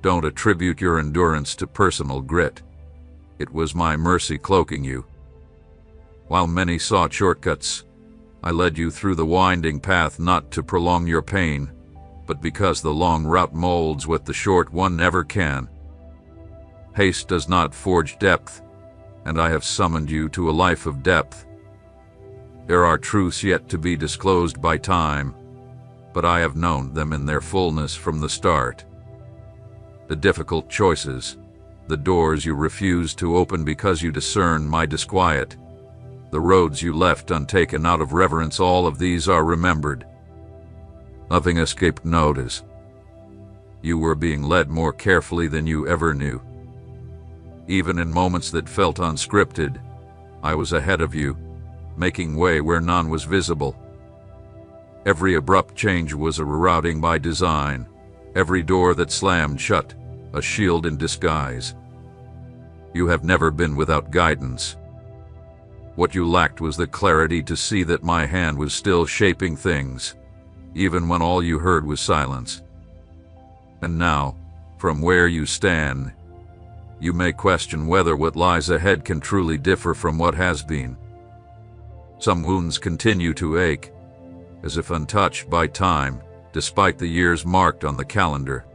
Don't attribute your endurance to personal grit. It was my mercy cloaking you. While many sought shortcuts, I led you through the winding path not to prolong your pain, but because the long route molds what the short one never can. Haste does not forge depth, and I have summoned you to a life of depth. There are truths yet to be disclosed by time, but I have known them in their fullness from the start. The difficult choices, the doors you refuse to open because you discern my disquiet, the roads you left untaken out of reverence, all of these are remembered. Nothing escaped notice. You were being led more carefully than you ever knew. Even in moments that felt unscripted, I was ahead of you, making way where none was visible. Every abrupt change was a rerouting by design, every door that slammed shut, a shield in disguise. You have never been without guidance. What you lacked was the clarity to see that my hand was still shaping things, even when all you heard was silence. And now, from where you stand, you may question whether what lies ahead can truly differ from what has been. Some wounds continue to ache, as if untouched by time, despite the years marked on the calendar.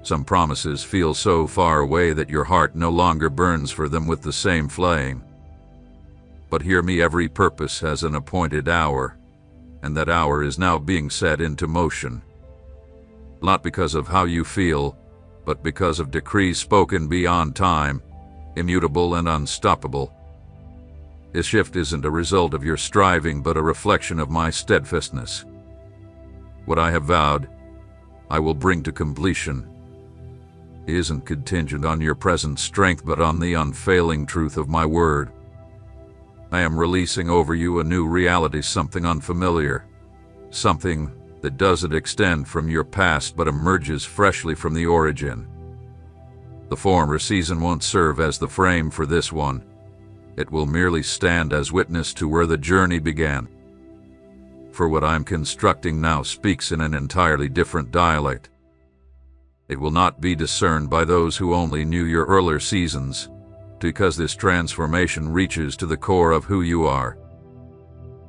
Some promises feel so far away that your heart no longer burns for them with the same flame. But hear me, every purpose has an appointed hour, and that hour is now being set into motion. Not because of how you feel, but because of decrees spoken beyond time, immutable and unstoppable. This shift isn't a result of your striving, but a reflection of my steadfastness. What I have vowed, I will bring to completion. It isn't contingent on your present strength, but on the unfailing truth of my word. I am releasing over you a new reality, something unfamiliar, something that doesn't extend from your past but emerges freshly from the origin. The former season won't serve as the frame for this one. It will merely stand as witness to where the journey began. For what I am constructing now speaks in an entirely different dialect. It will not be discerned by those who only knew your earlier seasons, because this transformation reaches to the core of who you are.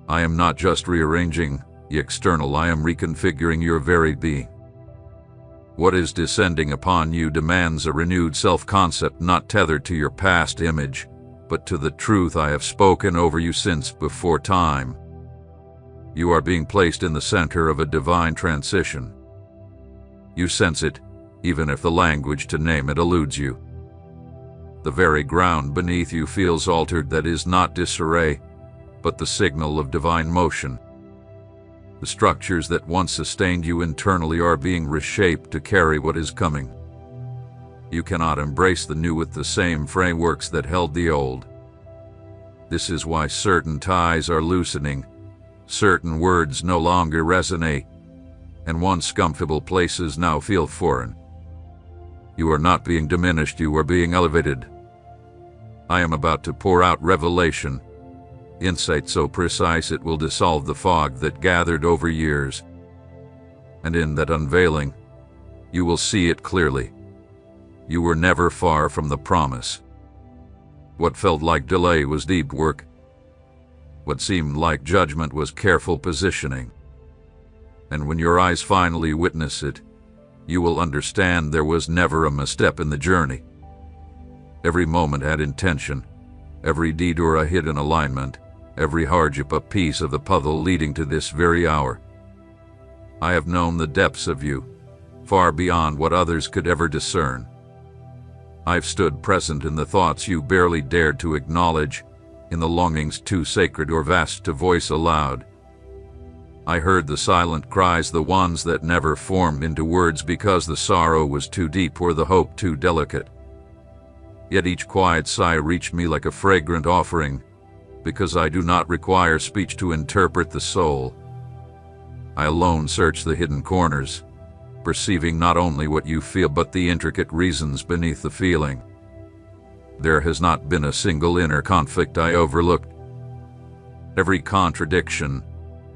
I am not just rearranging the external, I am reconfiguring your very being. What is descending upon you demands a renewed self-concept, not tethered to your past image, but to the truth I have spoken over you since before time. You are being placed in the center of a divine transition. You sense it, even if the language to name it eludes you. The very ground beneath you feels altered. That is not disarray, but the signal of divine motion. The structures that once sustained you internally are being reshaped to carry what is coming. You cannot embrace the new with the same frameworks that held the old. This is why certain ties are loosening, certain words no longer resonate, and once comfortable places now feel foreign. You are not being diminished, you are being elevated. I am about to pour out revelation, insight so precise it will dissolve the fog that gathered over years. And in that unveiling, you will see it clearly. You were never far from the promise. What felt like delay was deep work. What seemed like judgment was careful positioning. And when your eyes finally witness it, you will understand there was never a misstep in the journey. Every moment had intention, every detour a hidden alignment, every hardship a piece of the puzzle leading to this very hour. I have known the depths of you, far beyond what others could ever discern. I've stood present in the thoughts you barely dared to acknowledge, in the longings too sacred or vast to voice aloud. I heard the silent cries, the ones that never formed into words because the sorrow was too deep or the hope too delicate. Yet each quiet sigh reached me like a fragrant offering, because I do not require speech to interpret the soul. I alone search the hidden corners, perceiving not only what you feel but the intricate reasons beneath the feeling. There has not been a single inner conflict I overlooked. Every contradiction,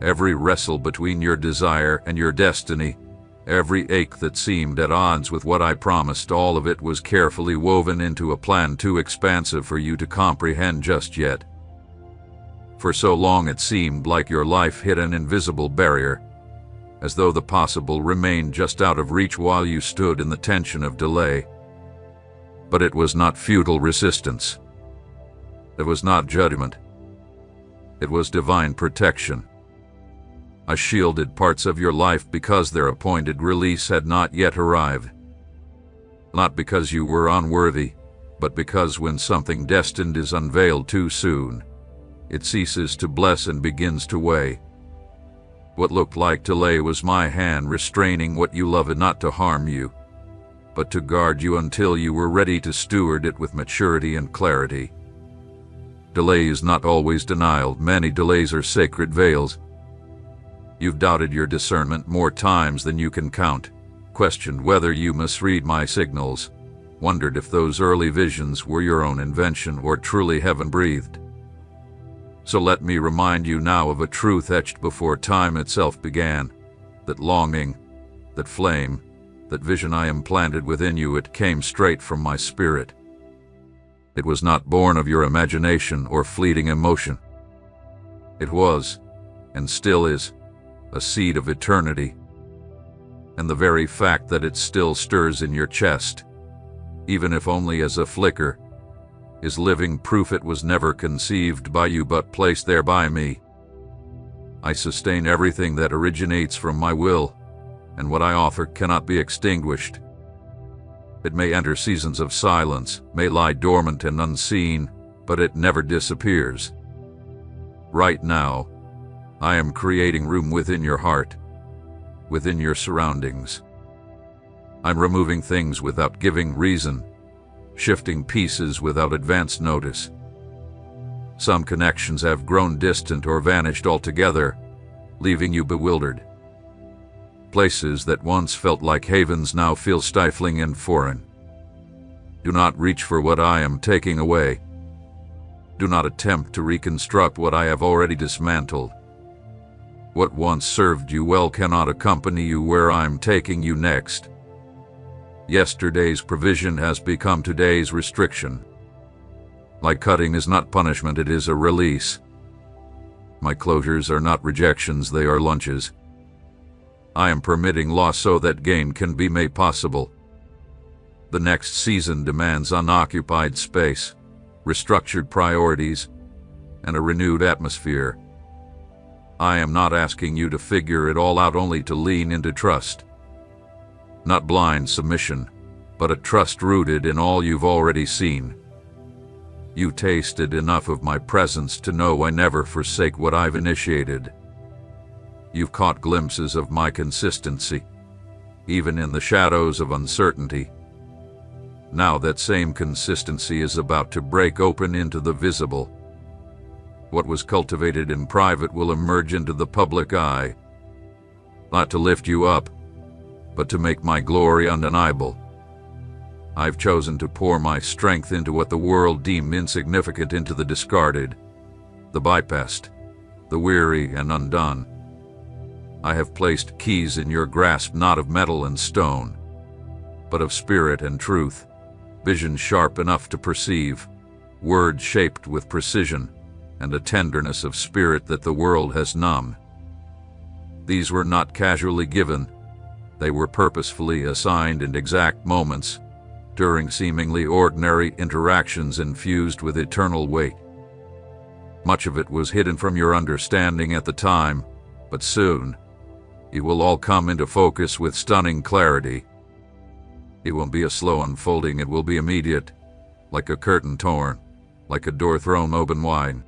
every wrestle between your desire and your destiny, every ache that seemed at odds with what I promised, all of it was carefully woven into a plan too expansive for you to comprehend just yet. For so long it seemed like your life hit an invisible barrier, as though the possible remained just out of reach while you stood in the tension of delay. But it was not futile resistance. It was not judgment. It was divine protection. I shielded parts of your life because their appointed release had not yet arrived. Not because you were unworthy, but because when something destined is unveiled too soon, it ceases to bless and begins to weigh. What looked like delay was my hand restraining what you loved, not to harm you, but to guard you until you were ready to steward it with maturity and clarity. Delay is not always denial. Many delays are sacred veils. You've doubted your discernment more times than you can count, questioned whether you misread my signals, wondered if those early visions were your own invention or truly heaven-breathed. So let me remind you now of a truth etched before time itself began, that longing, that flame, that vision I implanted within you, it came straight from my spirit. It was not born of your imagination or fleeting emotion. It was, and still is, a seed of eternity. And the very fact that it still stirs in your chest, even if only as a flicker, is living proof it was never conceived by you but placed there by me. I sustain everything that originates from my will, and what I offer cannot be extinguished. It may enter seasons of silence, may lie dormant and unseen, but it never disappears. Right now, I am creating room within your heart, within your surroundings. I'm removing things without giving reason, shifting pieces without advance notice. Some connections have grown distant or vanished altogether, leaving you bewildered. Places that once felt like havens now feel stifling and foreign. Do not reach for what I am taking away. Do not attempt to reconstruct what I have already dismantled. What once served you well cannot accompany you where I'm taking you next. Yesterday's provision has become today's restriction. My cutting is not punishment, it is a release. My closures are not rejections, they are lunches. I am permitting loss so that gain can be made possible. The next season demands unoccupied space, restructured priorities, and a renewed atmosphere. I am not asking you to figure it all out, only to lean into trust. Not blind submission, but a trust rooted in all you've already seen. You tasted enough of my presence to know I never forsake what I've initiated. You've caught glimpses of my consistency, even in the shadows of uncertainty. Now that same consistency is about to break open into the visible. What was cultivated in private will emerge into the public eye, not to lift you up, but to make my glory undeniable. I've chosen to pour my strength into what the world deemed insignificant, into the discarded, the bypassed, the weary and undone. I have placed keys in your grasp, not of metal and stone, but of spirit and truth, vision sharp enough to perceive, words shaped with precision, and a tenderness of spirit that the world has numbed. These were not casually given. They were purposefully assigned in exact moments, during seemingly ordinary interactions infused with eternal weight. Much of it was hidden from your understanding at the time, but soon, it will all come into focus with stunning clarity. It won't be a slow unfolding, it will be immediate, like a curtain torn, like a door thrown open wide.